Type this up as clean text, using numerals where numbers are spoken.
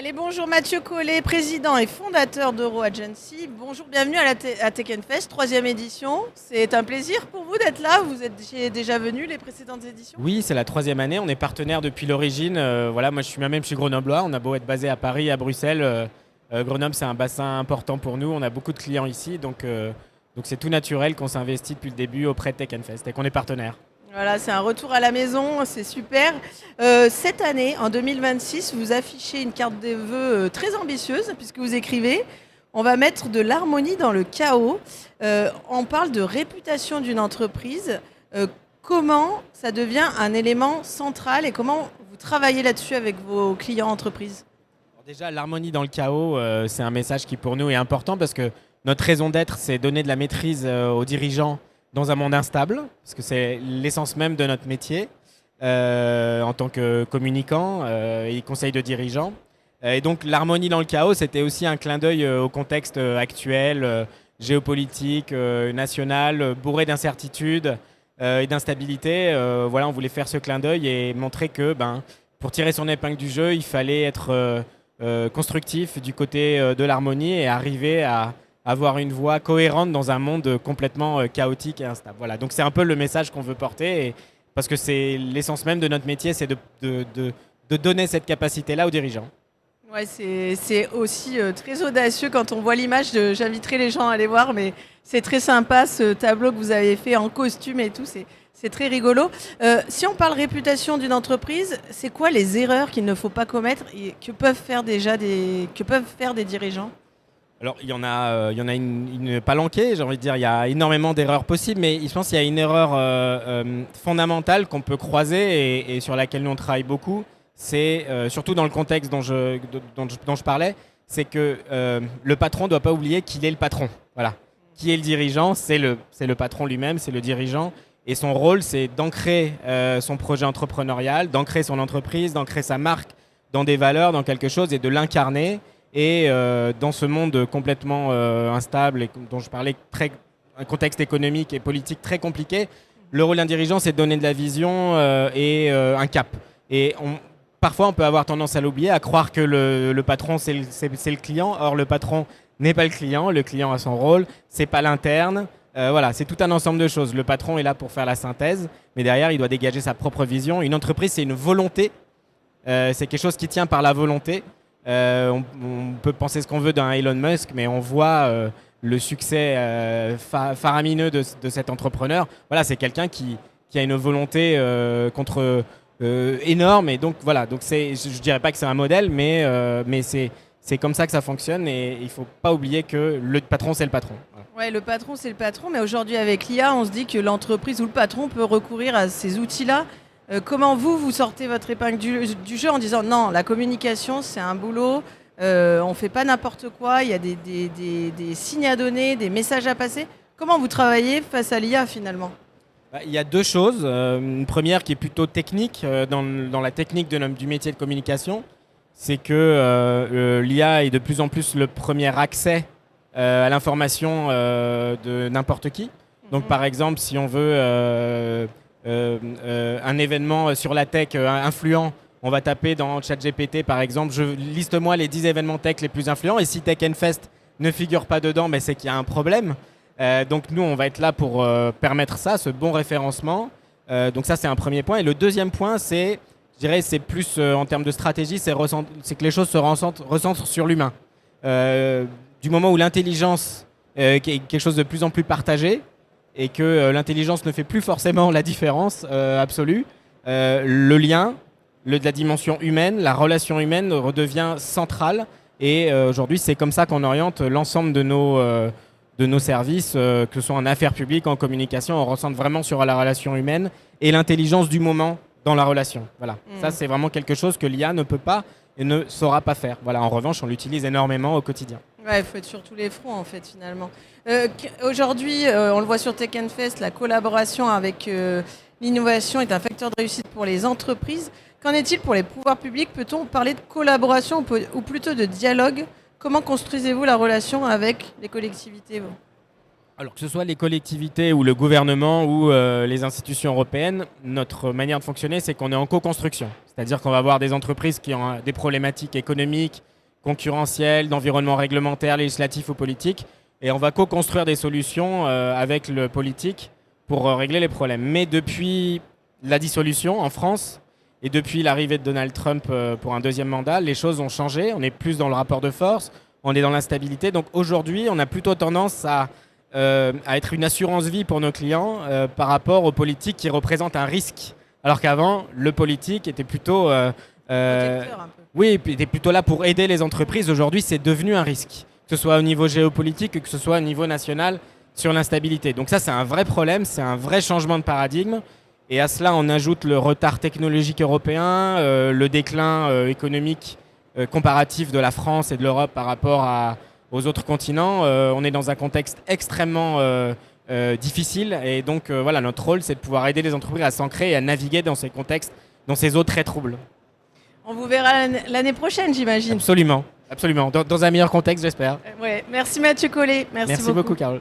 Allez, bonjour Mathieu Collet, président et fondateur d'EuroAgency. Bonjour, bienvenue à Tech Fest, troisième édition. C'est un plaisir pour vous d'être là. Vous êtes déjà venu les précédentes éditions? Oui, c'est la troisième année. On est partenaire depuis l'origine. Voilà, moi, je suis grenoblois. On a beau être basé à Paris, à Bruxelles. Grenoble, c'est un bassin important pour nous. On a beaucoup de clients ici. Donc c'est tout naturel qu'on s'investit depuis le début auprès de Tech Fest et qu'on est partenaire. Voilà, c'est un retour à la maison, c'est super. Cette année, en 2026, vous affichez une carte des vœux très ambitieuse, puisque vous écrivez « On va mettre de l'harmonie dans le chaos ». On parle de réputation d'une entreprise. Comment ça devient un élément central et comment vous travaillez là-dessus avec vos clients entreprises? Déjà, l'harmonie dans le chaos, c'est un message qui pour nous est important parce que notre raison d'être, c'est donner de la maîtrise aux dirigeants dans un monde instable, parce que c'est l'essence même de notre métier en tant que communicant et conseil de dirigeants. Et donc l'harmonie dans le chaos, c'était aussi un clin d'œil au contexte actuel, géopolitique, national, bourré d'incertitudes et d'instabilité. Voilà, on voulait faire ce clin d'œil et montrer que pour tirer son épingle du jeu, il fallait être constructif du côté de l'harmonie et arriver à avoir une voix cohérente dans un monde complètement chaotique et instable. Voilà, donc c'est un peu le message qu'on veut porter, parce que c'est l'essence même de notre métier, c'est de donner cette capacité-là aux dirigeants. Ouais, c'est aussi très audacieux quand on voit l'image. J'inviterai les gens à aller voir, mais c'est très sympa ce tableau que vous avez fait en costume et tout, c'est très rigolo. Si on parle réputation d'une entreprise, c'est quoi les erreurs qu'il ne faut pas commettre et que peuvent faire des dirigeants? Alors, il y en a une palanquée, j'ai envie de dire. Il y a énormément d'erreurs possibles, mais je pense qu'il y a une erreur fondamentale qu'on peut croiser et sur laquelle nous on travaille beaucoup. C'est surtout dans le contexte dont je parlais, c'est que le patron ne doit pas oublier qu'il est le patron. Voilà. Qui est le dirigeant? C'est le patron lui-même, c'est le dirigeant. Et son rôle, c'est d'ancrer son projet entrepreneurial, d'ancrer son entreprise, d'ancrer sa marque dans des valeurs, dans quelque chose et de l'incarner. Et dans ce monde complètement instable et dont je parlais, un contexte économique et politique très compliqué, le rôle d'un dirigeant, c'est de donner de la vision et un cap. Et parfois, on peut avoir tendance à l'oublier, à croire que le patron, c'est le client. Or, le patron n'est pas le client a son rôle, c'est pas l'interne. Voilà, c'est tout un ensemble de choses. Le patron est là pour faire la synthèse, mais derrière, il doit dégager sa propre vision. Une entreprise, c'est une volonté. C'est quelque chose qui tient par la volonté. On peut penser ce qu'on veut d'un Elon Musk, mais on voit le succès faramineux de cet entrepreneur. Voilà, c'est quelqu'un qui a une volonté énorme. Et donc, voilà, donc je ne dirais pas que c'est un modèle, mais c'est comme ça que ça fonctionne. Et il ne faut pas oublier que le patron, c'est le patron. Voilà. Ouais, le patron, c'est le patron. Mais aujourd'hui, avec l'IA, on se dit que l'entreprise ou le patron peut recourir à ces outils-là. Comment vous sortez votre épingle du jeu en disant non, la communication c'est un boulot, on ne fait pas n'importe quoi, il y a des signes à donner, des messages à passer. Comment vous travaillez face à l'IA finalement? Il y a deux choses. Une première qui est plutôt technique, dans la technique du métier de communication, c'est que l'IA est de plus en plus le premier accès à l'information de n'importe qui. Donc par exemple, si on veut un événement sur la tech influent, on va taper dans ChatGPT par exemple, liste-moi les 10 événements tech les plus influents, et si Tech Fest ne figure pas dedans, c'est qu'il y a un problème. Donc nous, on va être là pour permettre ça, ce bon référencement. Donc ça, c'est un premier point. Et le deuxième point, je dirais, c'est plus en termes de stratégie, c'est que les choses se recentrent sur l'humain. Du moment où l'intelligence qui est quelque chose de plus en plus partagé, et que l'intelligence ne fait plus forcément la différence absolue, le lien, de la dimension humaine, la relation humaine redevient centrale. Et aujourd'hui, c'est comme ça qu'on oriente l'ensemble de nos services, que ce soit en affaires publiques, en communication. On recentre vraiment sur la relation humaine et l'intelligence du moment dans la relation. Voilà. Ça, c'est vraiment quelque chose que l'IA ne peut pas et ne saura pas faire. Voilà. En revanche, on l'utilise énormément au quotidien. Ouais, il faut être sur tous les fronts en fait finalement. Aujourd'hui, on le voit sur Tech Fest, la collaboration avec l'innovation est un facteur de réussite pour les entreprises. Qu'en est-il pour les pouvoirs publics? Peut-on parler de collaboration ou plutôt de dialogue? Comment construisez-vous la relation avec les collectivités, vous? Alors que ce soit les collectivités ou le gouvernement ou les institutions européennes, notre manière de fonctionner, c'est qu'on est en co-construction. C'est-à-dire qu'on va avoir des entreprises qui ont des problématiques économiques, concurrentielles, d'environnement réglementaire, législatif ou politique. Et on va co-construire des solutions avec le politique pour régler les problèmes. Mais depuis la dissolution en France et depuis l'arrivée de Donald Trump pour un deuxième mandat, les choses ont changé. On est plus dans le rapport de force, on est dans l'instabilité. Donc aujourd'hui, on a plutôt tendance à être une assurance vie pour nos clients par rapport aux politiques qui représentent un risque. Alors qu'avant, le politique était plutôt... Protecteur un peu. oui, était plutôt là pour aider les entreprises. Aujourd'hui, c'est devenu un risque, que ce soit au niveau géopolitique, que ce soit au niveau national, sur l'instabilité. Donc ça, c'est un vrai problème, c'est un vrai changement de paradigme. Et à cela, on ajoute le retard technologique européen, le déclin économique comparatif de la France et de l'Europe par rapport aux autres continents. On est dans un contexte extrêmement difficile. Et donc, voilà, notre rôle, c'est de pouvoir aider les entreprises à s'ancrer et à naviguer dans ces contextes, dans ces eaux très troubles. On vous verra l'année prochaine, j'imagine. Absolument, absolument. Dans un meilleur contexte, j'espère. Ouais. Merci Mathieu Collet. Merci Merci beaucoup, Carole.